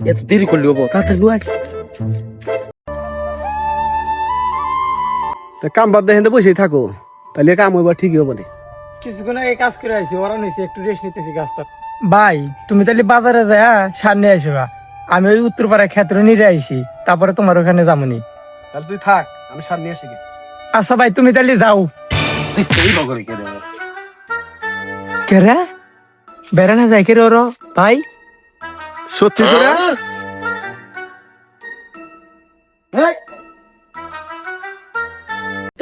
এত দেরি করলি হবো, তাড়াতাড়ি লুয়াই। কাম বাদ দেখেন বসেই থাকো, তাহলে কাম হইবার ঠিকই হবো না। কিছুক্ষণ আগে কাজ করে আইছি, ওরা নিয়েছি একটু রেস্ট নিতেছি গাছটা। ভাই তুমি তাহলে বাজারে যা সামনে আইসো গা, আমি ওই উত্তরপাড়ায় ক্ষেত্র নিয়ে আইছি, তারপরে তোমার ওখানে যামনি। তাহলে তুই থাক, আমি সামনে আসি। আচ্ছা ভাই তুমি তাহলে যাও। দেখছি এই নগরে কে রে? কে রে বেড়ানা যায় কে রে ওর ভাই? সত্যি তোরা?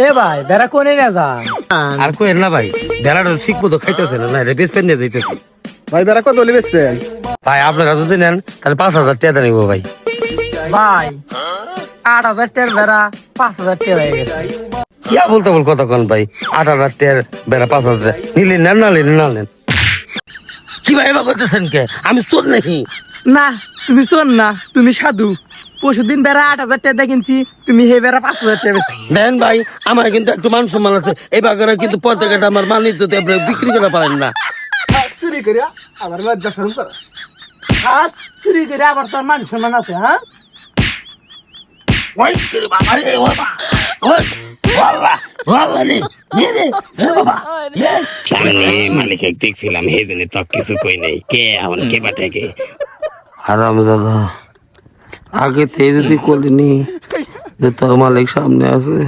এ ভাই বেড়া কোনে না যায়? আর কই না ভাই, বেলাটা ঠিক মতো খাইতেছে না, রে বেশ পেন নিয়ে যাইতেছি। ভাই বেড়া কত হলে বেচবেন? ভাই আপনারা যদি নেন তাহলে 5,000 টাকা নিবো ভাই। ভাই 8,000 টাকার বেড়া 5,000 টাকা হয়ে গেছে। ইয়া বলতে বল কথা কন ভাই, 8,000 টাকার বেড়া 5,000 নিলেন নেন, না নিলেন না নেন। কি ভাই এবার করতেছেন কে? আমি চোর নাকি? না তুমি শোন না, তুমি সাধু। পরশুদিন বেড়া 8,000 টাকা কিনছি, তুমি হে বেড়া 5,000 টাকা বেচছো। দেন ভাই, আমার কিন্তু একটু মান সম্মান আছে, এই বাগানে কিন্তু পতাকাটা আমার মান ইজ্জত আপনি বিক্রি করে পারেন না। চুরি করিয়া আবার লজ্জা শরম কর। খাস চুরি করে আবার তোর মান সম্মান আছে? হ্যাঁ ওই তোর বাবা রে, বাবা ওই বাবা বাবা রে রে বাবা। সামনে মালিক দেখছিলাম, সেই জন্য তো কিছু কই নাই। কে এখন কে বাটাকে আরাম দাদা, আগে তে যদি করিনি যে তোর মালিক সামনে আছে,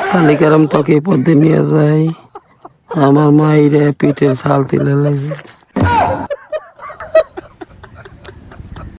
তাহলে কারণ তোকে পথে নিয়ে যাই, আমার মাইরে পিঠের ছাল তিলে লাগে।